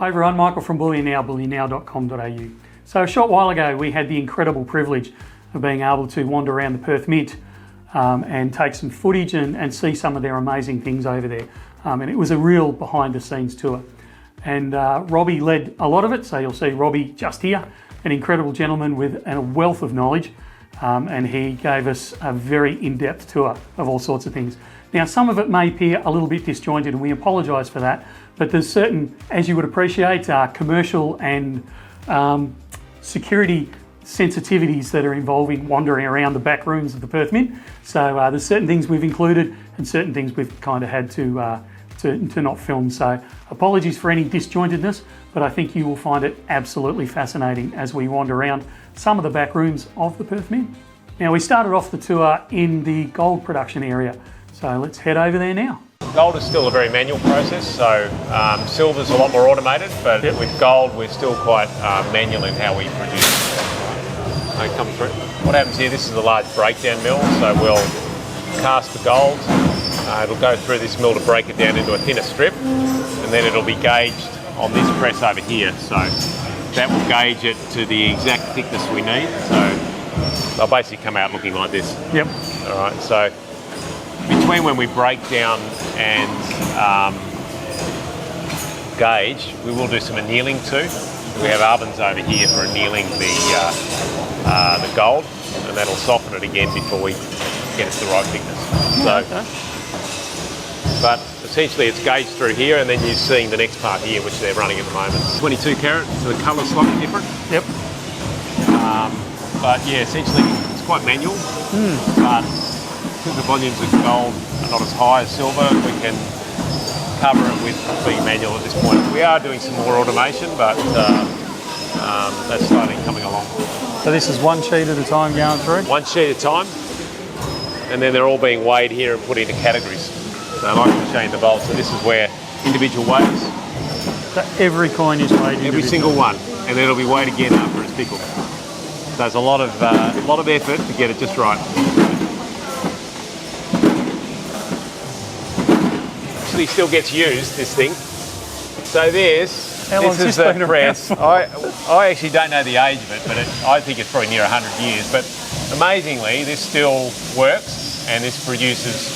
Hi everyone, Michael from Bullion Now, bullionnow.com.au. So a short while ago we had the incredible privilege of being able to wander around the Perth Mint and take some footage and see some of their amazing things over there. And it was a real behind the scenes tour. And Robbie led a lot of it, so you'll see Robbie just here, an incredible gentleman with a wealth of knowledge, and he gave us a very in-depth tour of all sorts of things. Now some of it may appear a little bit disjointed and we apologise for that, but there's certain, as you would appreciate, commercial and security sensitivities that are involving wandering around the back rooms of the Perth Mint. So there's certain things we've included and certain things we've kind of had to not film. So apologies for any disjointedness, but I think you will find it absolutely fascinating as we wander around some of the back rooms of the Perth Mint. Now we started off the tour in the gold production area, so let's head over there now. Gold is still a very manual process, so silver's a lot more automated, but with gold we're still quite manual in how we produce. They come through. What happens here, this is a large breakdown mill, so we'll cast the gold, it'll go through this mill to break it down into a thinner strip, and then it'll be gauged on this press over here, so that will gauge it to the exact thickness we need, so they'll basically come out looking like this. Yep. Alright, so between when we break down and gauge, we will do some annealing too. We have ovens over here for annealing the gold, and that'll soften it again before we get it to the right thickness. But essentially it's gauged through here, and then you're seeing the next part here, which they're running at the moment. 22 carat, so the colour's slightly different. Yep. But yeah, essentially it's quite manual, but because the volumes of gold are not as high as silver, we can cover it with being manual at this point. We are doing some more automation, but that's starting coming along. So this is one sheet at a time going through? One sheet at a time, and then they're all being weighed here and put into categories. So like to show you the bowl, so this is where individual weighs. So every coin is weighed individually? Every single one, and then it'll be weighed again after it's pickled. So there's a lot of effort to get it just right. Actually still gets used, this thing. So this is the press. I actually don't know the age of it, but I think it's probably near 100 years. But amazingly, this still works, and this produces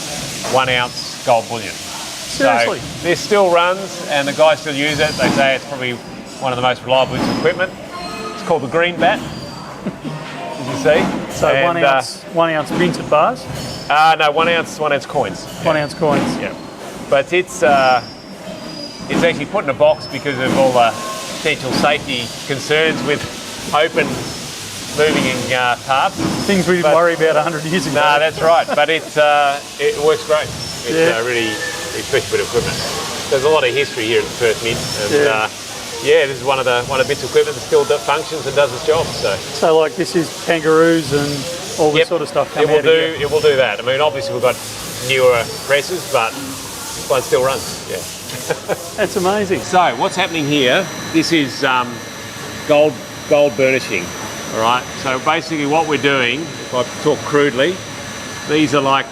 1 ounce gold bullion. Seriously? So this still runs, and the guys still use it. They say it's probably one of the most reliable bits of equipment. It's called the green bat, as you see. So and, 1 ounce minted bars? No, 1 ounce coins. 1 ounce coins. Yeah. But it's actually put in a box because of all the potential safety concerns with open moving tarps. Things we didn't worry about 100 years ago. No, that's right. But it works great. It's a really special bit of equipment. There's a lot of history here at the Perth Mint, and this is one of the bits of equipment that still functions and does its job. So like this is kangaroos and all this sort of stuff. It will do that. I mean, obviously we've got newer presses, but this one still runs. Yeah. That's amazing. So what's happening here? This is gold burnishing. All right. So basically, what we're doing, if I talk crudely, these are like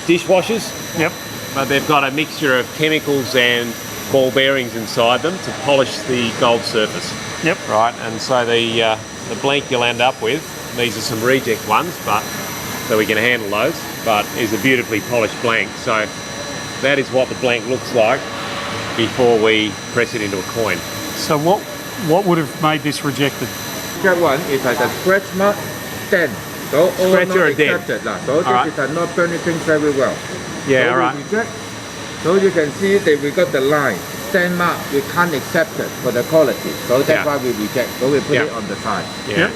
dishwashers. Yep. But they've got a mixture of chemicals and ball bearings inside them to polish the gold surface. Yep. Right. And so the blank you'll end up with, these are some reject ones, but so we can handle those. But is a beautifully polished blank. So that is what the blank looks like before we press it into a coin. So what would have made this rejected? That one is like a scratch mark, dent. So all Scratch not or a dent. accepted. So this is not burnishing very well. Yeah, so all right. Reject. So you can see that we got the line. Dent mark, we can't accept it for the quality. So that's why we reject. So we put it on the side. Yeah.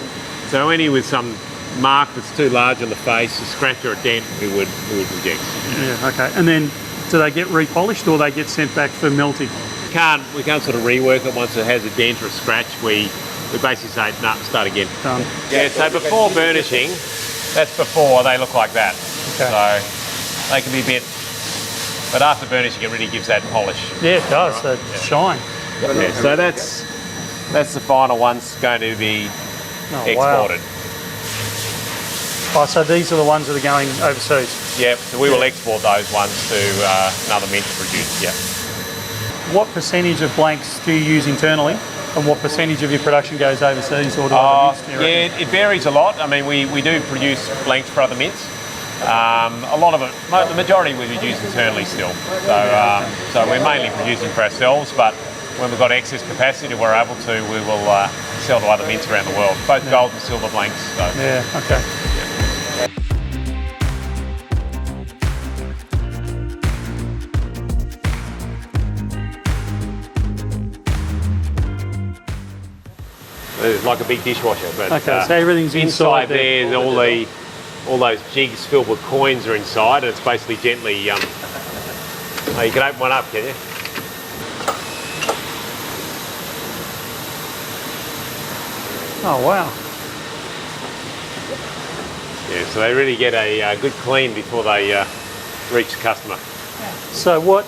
So any with some mark that's too large on the face, a scratch or a dent, we would reject. Yeah, okay. And then do they get repolished or they get sent back for melting? We can't sort of rework it once it has a dent or a scratch. We basically say, no, start again. Done. Yeah, so before burnishing, that's before they look like that. Okay. So they can be a bit, but after burnishing it really gives that polish. Yeah, it does, that shine. Yeah, so that's the final one's going to be exported. Oh, so these are the ones that are going overseas? Yep, so we will export those ones to another mint to produce, yeah. what percentage of blanks do you use internally, and what percentage of your production goes overseas or to other mints? Do you reckon? Yeah, it varies a lot. I mean, we do produce blanks for other mints. A lot of it, the majority we would use internally still. So we're mainly producing for ourselves, but when we've got excess capacity, we're able to, we will sell to other mints around the world, both gold and silver blanks. So. Yeah, okay. It's like a big dishwasher, but Okay, so everything's inside there. All those jigs filled with coins are inside, and it's basically gently. Oh, you can open one up, can you? Oh, wow. Yeah, so they really get a good clean before they reach the customer. So what,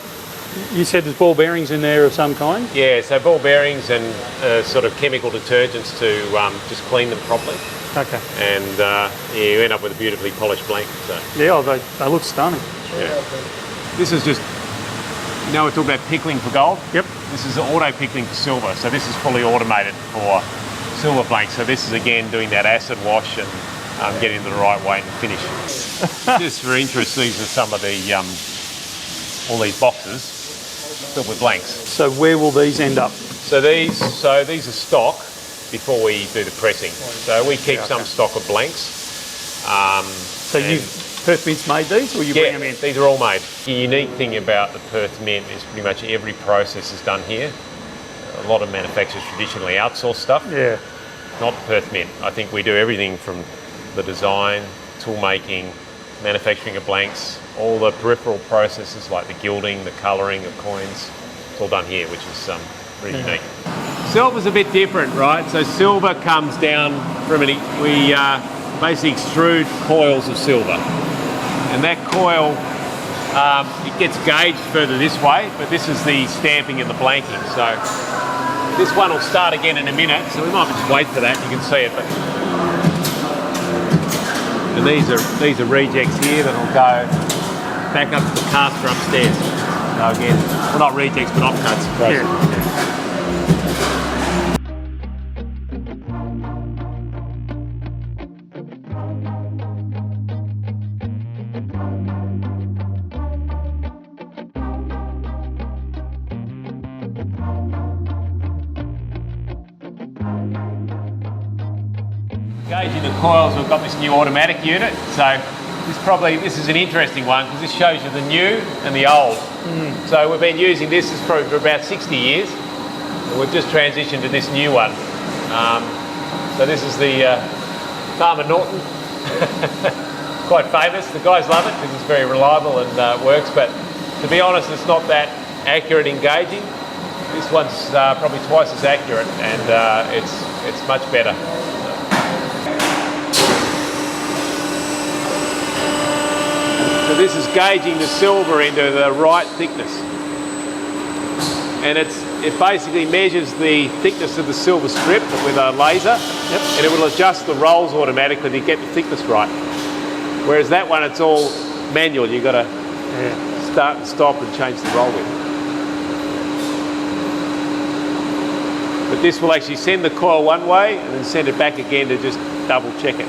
you said there's ball bearings in there of some kind? Yeah, so ball bearings and sort of chemical detergents to just clean them properly. Okay. And you end up with a beautifully polished blank. So. Yeah, oh, they look stunning. Yeah. This is just, you know, we're talking about pickling for gold? Yep. This is auto pickling for silver. So this is fully automated for silver blanks. So this is again doing that acid wash and getting to the right weight and finish. Just for interest, these are some of the all these boxes filled with blanks. So where will these end up? So these are stock before we do the pressing. So we keep some stock of blanks. So Perth Mint's made these, or you bring them in? These are all made. The unique thing about the Perth Mint is pretty much every process is done here. A lot of manufacturers traditionally outsource stuff. Yeah. Not the Perth Mint. I think we do everything from the design, tool making, manufacturing of blanks, all the peripheral processes like the gilding, the colouring of coins. It's all done here, which is really unique. Silver's a bit different, right? So silver comes down from we basically extrude coils of silver. And that coil, it gets gauged further this way, but this is the stamping and the blanking. So this one will start again in a minute, so we might just wait for that, you can see it. And these are rejects here that'll go back up to the caster upstairs. So again, well, not rejects, but offcuts. Yeah. Gauging the coils, we've got this new automatic unit. So this is an interesting one because this shows you the new and the old. So we've been using this for about 60 years. And we've just transitioned to this new one. So this is the Farmer Norton. Quite famous. The guys love it because it's very reliable and works. But to be honest, it's not that accurate in gauging. This one's probably twice as accurate, and it's much better. So this is gauging the silver into the right thickness. And it basically measures the thickness of the silver strip with a laser. Yep. And it will adjust the rolls automatically to get the thickness right. Whereas that one, it's all manual. You've got to start and stop and change the roll width. But this will actually send the coil one way and then send it back again to just double check it.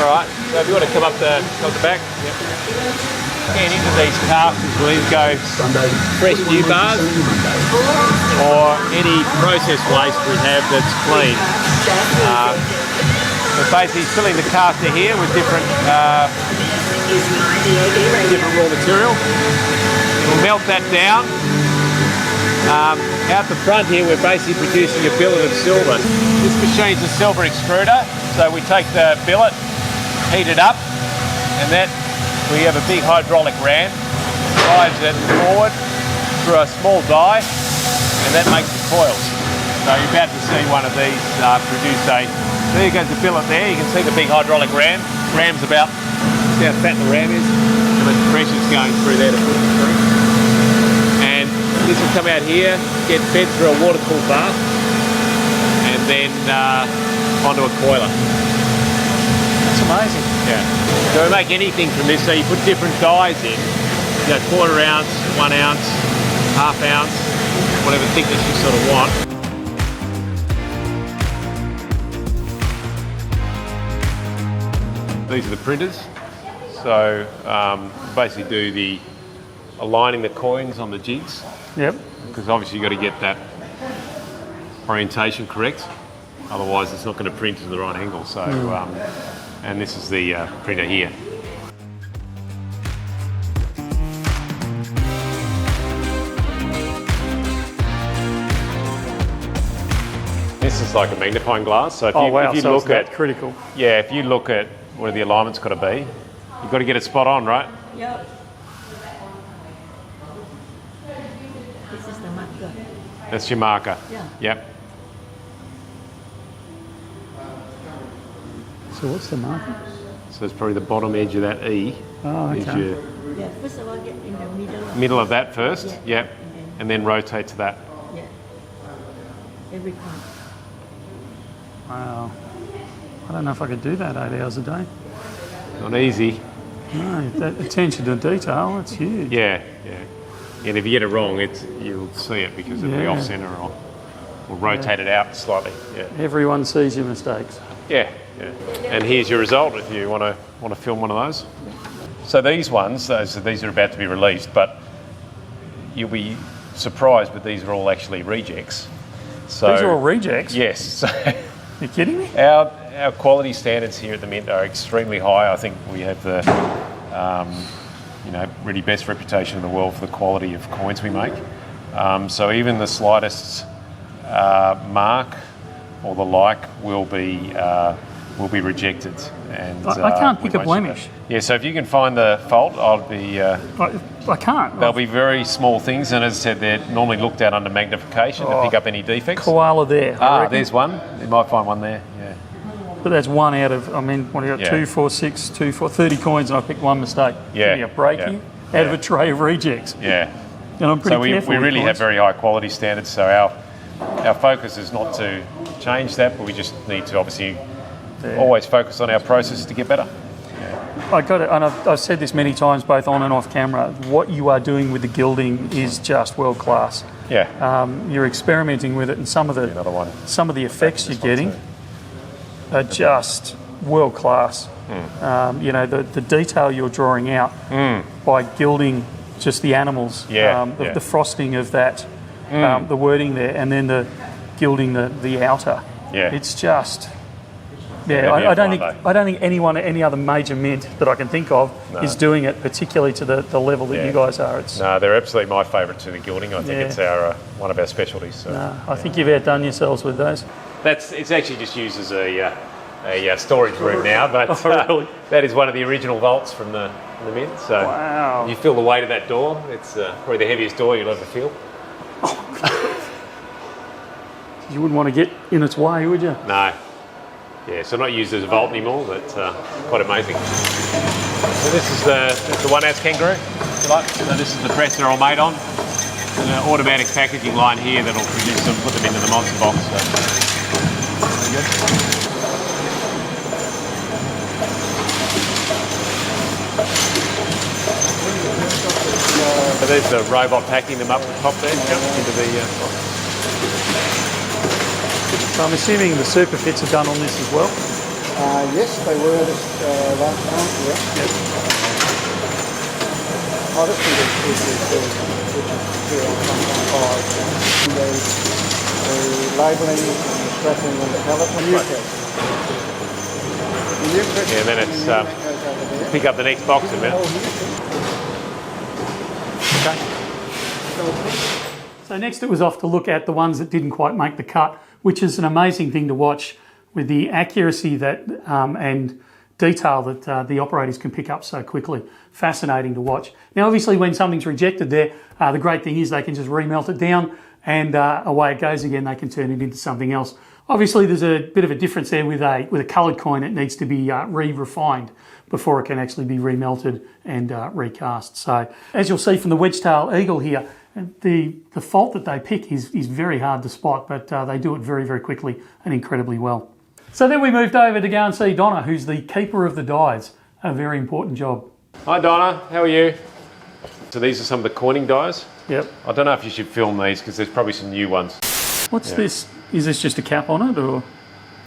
Alright, so if you want to come up the back, and into these casters will either go fresh new bars or any process waste we have that's clean. We're basically filling the caster here with different raw material. We'll melt that down. Out the front here we're basically producing a billet of silver. This machine's a silver extruder, so we take the billet, heat it up, and that we have a big hydraulic ram, drives it forward through a small die, and that makes the coils. So you're about to see one of these produce there goes the billet there, you can see the big hydraulic ram. Ram's about, see how fat the ram is? How much pressure's going through there to put it through. And This will come out here, get fed through a water-cooled bath, and then onto a coiler. That's amazing. Yeah. So we make anything from this. So you put different dyes in, you know, 1/4 ounce, 1 ounce, 1/2 ounce, whatever thickness you sort of want. These are the printers. So basically do the aligning the coins on the jigs. Yep. Because obviously you've got to get that orientation correct. Otherwise it's not going to print to the right angle. So, and this is the printer here. This is like a magnifying glass. So if you so look at critical. Yeah, if you look at where the alignment's got to be, you've got to get it spot on, right? Yep. This is the marker. That's your marker. Yeah. Yep. So what's the marker? So it's probably the bottom edge of that E. Oh, okay. Is your Yeah, first of all, get in the middle. middle of that first. Yeah. Yep. And then rotate to that. Yeah. Every time. Wow. I don't know if I could do that 8 hours a day. Not easy. No, that attention to detail, that's huge. Yeah, yeah. And if you get it wrong, you'll see it because it'll be Yeah. off centre or rotate it out slightly. Yeah. Everyone sees your mistakes. Yeah, yeah. And here's your result if you want to film one of those. So these ones, these are about to be released, but you'll be surprised, but these are all actually rejects. So These are all rejects? Yes. So You kidding me? our quality standards here at the Mint are extremely high. I think we have the really best reputation in the world for the quality of coins we make. So even the slightest mark or the like will be rejected. And I can't pick we a won't blemish. ship it. Yeah, so if you can find the fault, I'll be. I can't. They'll be very small things, and as I said, they're normally looked at under magnification to pick up any defects. Koala there. I reckon. There's one. You might find one there. Yeah. But that's one out of, what do you got? Yeah. 2, 4, 6, 2, 4, 30 coins, and I picked one mistake. Yeah. A breaking out of a tray of rejects. Yeah. And I'm pretty So careful we with really coins. have very high quality standards. So our focus is not to change that, but we just need to obviously always focus on our process to get better. I got it, and I've said this many times, both on and off camera. What you are doing with the gilding is just world class. Yeah. You're experimenting with it, and some of Another one. the effects you're getting are just world class. The detail you're drawing out by gilding just the animals, the frosting of that, the wording there, and then the gilding the outer. Yeah. It's just. Yeah, I don't think anyone at any other major mint that I can think of is doing it, particularly to the level that you guys are. No, they're absolutely my favourite to the gilding. I think it's one of our specialties. So. I think you've outdone yourselves with those. It's actually just used as a storage room now, but really? that is one of the original vaults from the Mint. So Wow. you feel the weight of that door. It's probably the heaviest door you'll ever feel. You wouldn't want to get in its way, would you? No. Yeah, so not used as a vault anymore, but quite amazing. So this is the 1 ounce kangaroo, if you like. So this is the press they're all made on. And an automatic packaging line here that'll produce them, put them into the monster box. So. Very good. So there's the robot packing them up the top there, into the box. So I'm assuming the super fits are done on this as well. Yes, they were last time, yeah. Yep. Oh, this one is which is 2 on 1.5. The labelling and the strapping and the pallet and new press. The new press. Yeah, then it's goes over there. pick up the next box in a minute. So next it was off to look at the ones that didn't quite make the cut, which is an amazing thing to watch with the accuracy that and detail that the operators can pick up so quickly. Fascinating to watch. Now obviously when something's rejected there, the great thing is they can just remelt it down and away it goes again. They can turn it into something else. Obviously there's a bit of a difference there with a coloured coin. It needs to be re-refined before it can actually be remelted and recast. So as you'll see from the wedge tail eagle here, The fault that they pick is very hard to spot, but they do it very, very quickly and incredibly well. So then we moved over to go and see Donna, who's the keeper of the dies. A very important job. Hi Donna, how are you? So these are some of the coining dies. Yep. I don't know if you should film these because there's probably some new ones. What's this? Is this just a cap on it, or?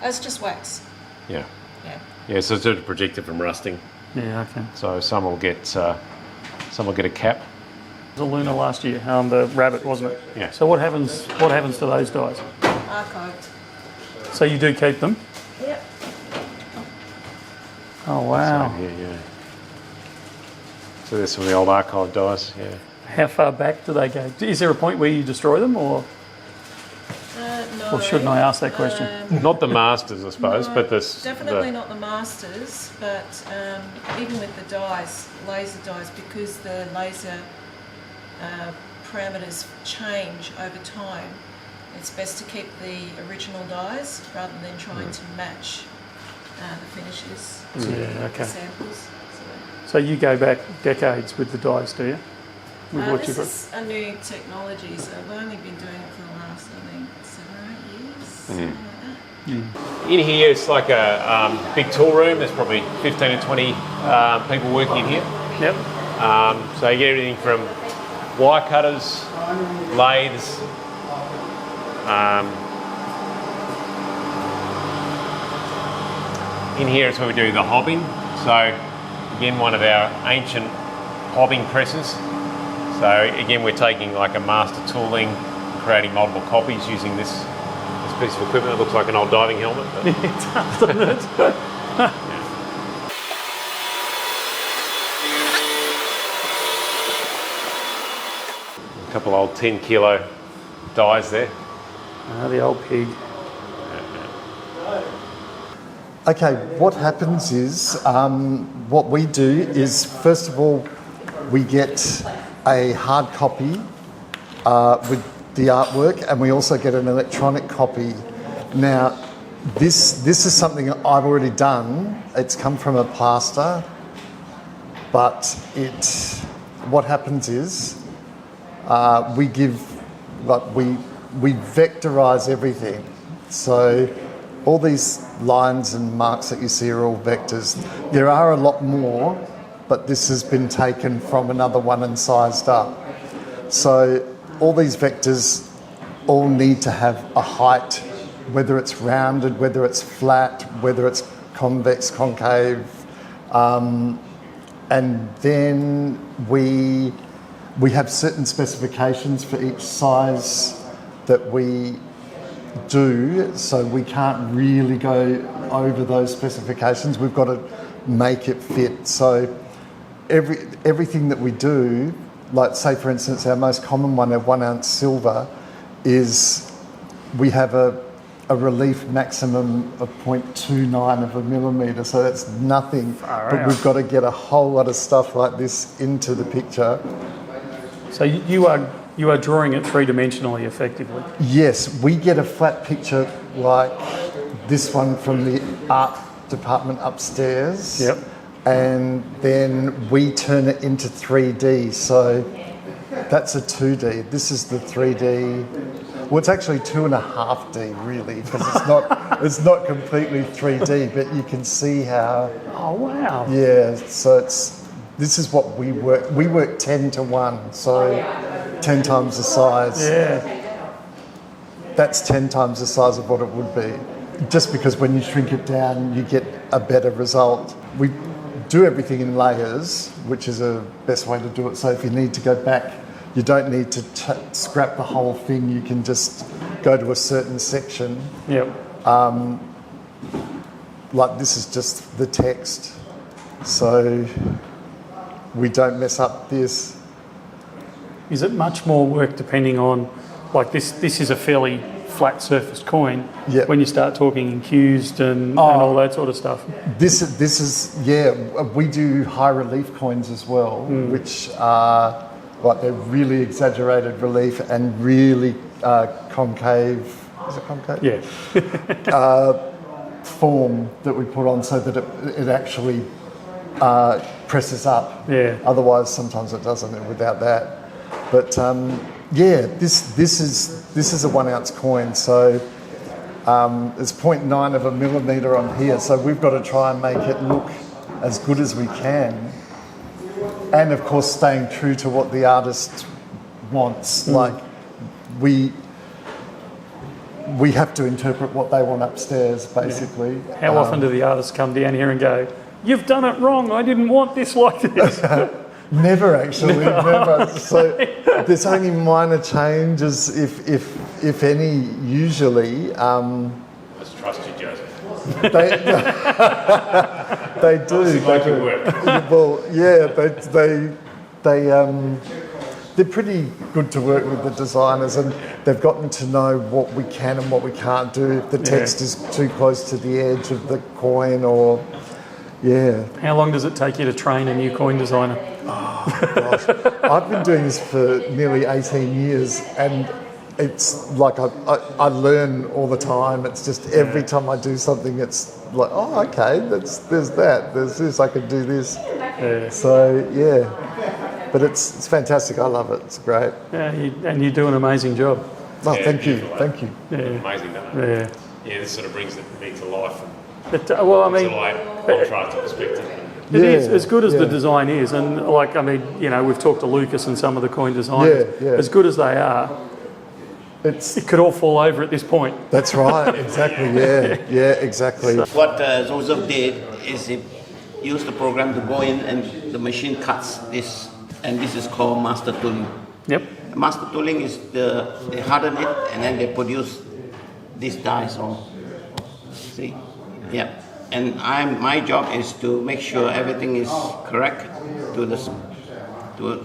It's just wax. Yeah. Yeah. Yeah, so it's sort of protected from rusting. Yeah, okay. So some will get a cap. The Luna last year, the rabbit, wasn't it? Yeah. So what happens to those dies? Archived. So you do keep them? Yep. Oh wow. So, yeah. So there's some of the old archive dies, yeah. How far back do they go? Is there a point where you destroy them, or No. or shouldn't I ask that question? Not the masters, I suppose, No, but this definitely not the masters, but even with the dies, laser dies, because the laser parameters change over time, it's best to keep the original dies rather than trying to match the finishes to Yeah, okay. the samples. So you go back decades with the dies, do you? With what This you've got? is a new technology, so I've only been doing it for the last, I think, 7 or 8 years, something like that. in here it's like a big tool room. There's probably 15 to 20 people working in here. Yep. So you get everything from wire cutters, lathes, in here is where we do the hobbing. So again, one of our ancient hobbing presses. So again, we're taking like a master tooling, creating multiple copies using this piece of equipment. It looks like an old diving helmet. But It does, doesn't it? a couple of old 10 kilo dies there. The old pig. Okay, what happens is, what we do is, first of all, we get a hard copy with the artwork, and we also get an electronic copy. Now, this is something I've already done. It's come from a plaster, but what happens is, we vectorize everything. So all these lines and marks that you see are all vectors. There are a lot more, but this has been taken from another one and sized up. So all these vectors all need to have a height, whether it's rounded, whether it's flat, whether it's convex, concave, and then we have certain specifications for each size that we do, so we can't really go over those specifications. We've got to make it fit. So everything that we do, like say for instance our most common one, our 1 ounce silver, is we have a relief maximum of 0.29 of a millimetre, so that's nothing. But we've got to get a whole lot of stuff like this into the picture. So you are drawing it three-dimensionally, effectively. Yes, we get a flat picture like this one from the art department upstairs. Yep. And then we turn it into 3D. So that's a 2D. This is the 3D. Well, it's actually 2.5D really, because it's not completely 3D, but you can see how. Oh wow! Yeah. So this is what we work. We work 10 to 1. So 10 times the size. Yeah. That's 10 times the size of what it would be. Just because when you shrink it down, you get a better result. We do everything in layers, which is the best way to do it. So if you need to go back, you don't need to scrap the whole thing. You can just go to a certain section. Yep. Like this is just the text. So we don't mess up this. Is it much more work depending on, like this is a fairly flat surfaced coin. Yep. When you start talking infused and all that sort of stuff. This is yeah. We do high relief coins as well, which are like they're really exaggerated relief and really concave. Is it concave? Yeah. Form that we put on so that it actually presses up. Yeah. Otherwise, sometimes it doesn't without that. But Yeah, this is a 1 ounce coin, so it's 0.9 of a millimetre on here. So we've got to try and make it look as good as we can, and of course staying true to what the artist wants. Like we have to interpret what they want upstairs, basically. How often do the artists come down here and go, "You've done it wrong. I didn't want this like this"? Never actually, never. So there's only minor changes, if any, usually. Let's trust you, Joseph. They do. Like your work. Well, yeah, they're pretty good to work with, the designers, and they've gotten to know what we can and what we can't do if the text is too close to the edge of the coin, or How long does it take you to train a new coin designer? Gosh, I've been doing this for nearly 18 years, and it's like I learn all the time. It's just every time I do something, it's like, oh, okay, there's that, there's this, I can do this. Yeah. So but it's fantastic. I love it. It's great. Yeah, and you do an amazing job. Oh, Yeah, thank you, beautiful, thank you. Yeah. Amazing, that. Yeah. Yeah, this sort of brings the meat to life. But, well, I It's mean, like contrast perspective. it is, as good as the yeah. design is, and like, I mean, you know, we've talked to Lucas and some of the coin designers. Yeah. As good as they are, it could all fall over at this point. That's right. Exactly. Yeah. Exactly. What Joseph did is he used the program to go in and the machine cuts this, and this is called master tooling. Yep. Master tooling is they harden it and then they produce these dies all. See? Yeah. And my job is to make sure everything is correct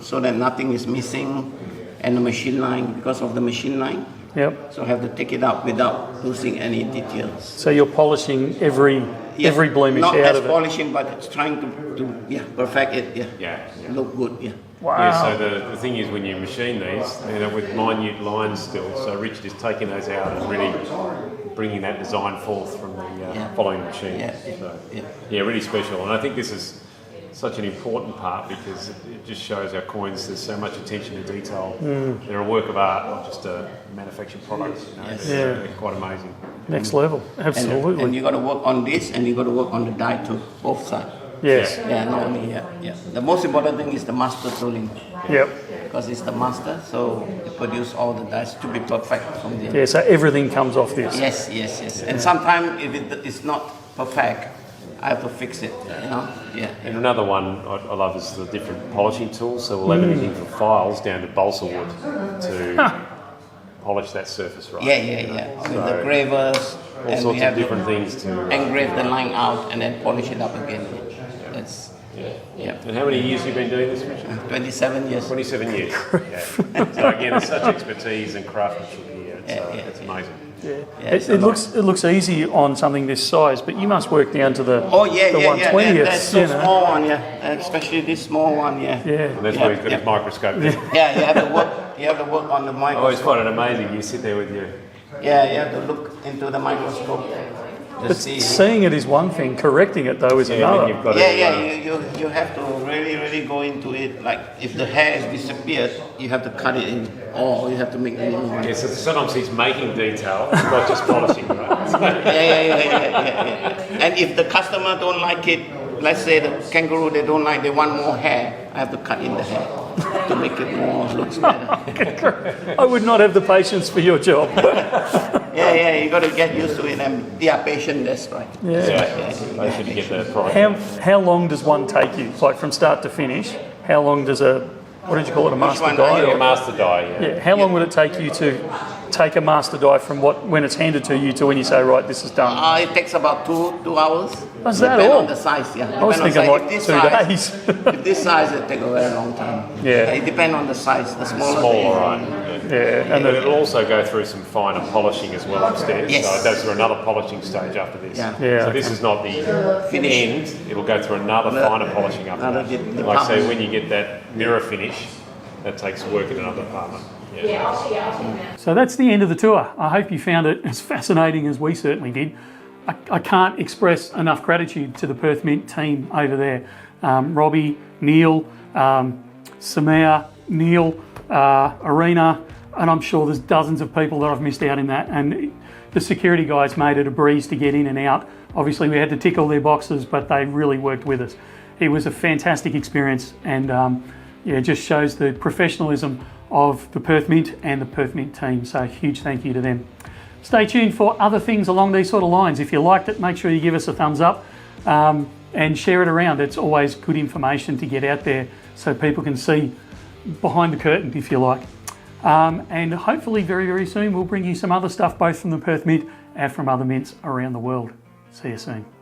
so that nothing is missing, and the machine line, because of the machine line. Yep. So I have to take it out without losing any details. So you're polishing every blemish not out as of it. polishing, but it's trying to perfect it. Yeah. Look good. Yeah. Wow. Yeah, so the thing is, when you machine these, with minute lines still, so Richard is taking those out and really bringing that design forth from the following machine. Really special. And I think this is such an important part because it just shows our coins there's so much attention to detail. They're a work of art, not just a manufactured product. You know? They're quite amazing. Next level. Absolutely. And you got to work on this, and you got to work on the die too, both sides. Yes. Yeah, not only The most important thing is the master tooling. Yep. Because it's the master, so you produce all the dies to be perfect from there. Yeah, so everything comes off this. Yes. And sometimes if it's not perfect, I have to fix it, you know? Yeah. And another one I love is the different polishing tools. So we'll have anything from files down to balsa wood to polish that surface right. Yeah. With the gravers. All sorts of different things to engrave the line out and then polish it up again. That's And how many years have you been doing this, Richard? 27 years. 27 years. So again, there's such expertise and craftsmanship here. It's amazing. It looks easy on something this size, but you must work down to the 1/20th. That's so small one, especially this small one, And that's why he's got his microscope there. Yeah, you have to work. You have to work on the I microscope. always find it amazing. You sit there with your. Yeah, you have to look into the microscope. But seeing it is one thing, correcting it though is another. You've got you have to really go into it. Like if the hair has disappeared, you have to cut it in, or you have to make a new one. So sometimes he's making detail, not just polishing, right? Yeah. And if the customer don't like it, let's say the kangaroo they want more hair, I have to cut in the hair to make it more looks better. I would not have the patience for your job. You got to get used to it, and they are patient. That's right. They should get the product. How long does one take you, like from start to finish? How long does what did you call it, a master die? A master die, How long would it take you to take a master die from when it's handed to you to when you say, right, this is done? It takes about 2 hours. Is that Depend all? on the size, I was thinking like 2 days. If this size, it takes a very long time. It depends on the size. The smaller, right? And then it'll also go through some finer polishing as well upstairs. Yes. So it goes through another polishing stage after this. Yeah. So this is not the end. It'll go through another finer polishing after that. Like I say, when you get that mirror finish, that takes work in another department. So that's the end of the tour. I hope you found it as fascinating as we certainly did. I can't express enough gratitude to the Perth Mint team over there. Robbie, Neil, Samir, Neil, arena, and I'm sure there's dozens of people that I've missed out in that. And the security guys made it a breeze to get in and out. Obviously, we had to tick all their boxes, but they really worked with us. It was a fantastic experience, and yeah, it just shows the professionalism of the Perth Mint and the Perth Mint team. So huge thank you to them. Stay tuned for other things along these sort of lines. If you liked it, make sure you give us a thumbs up and share it around. It's always good information to get out there so people can see behind the curtain, if you like. And hopefully very, very soon we'll bring you some other stuff both from the Perth Mint and from other mints around the world. See you soon.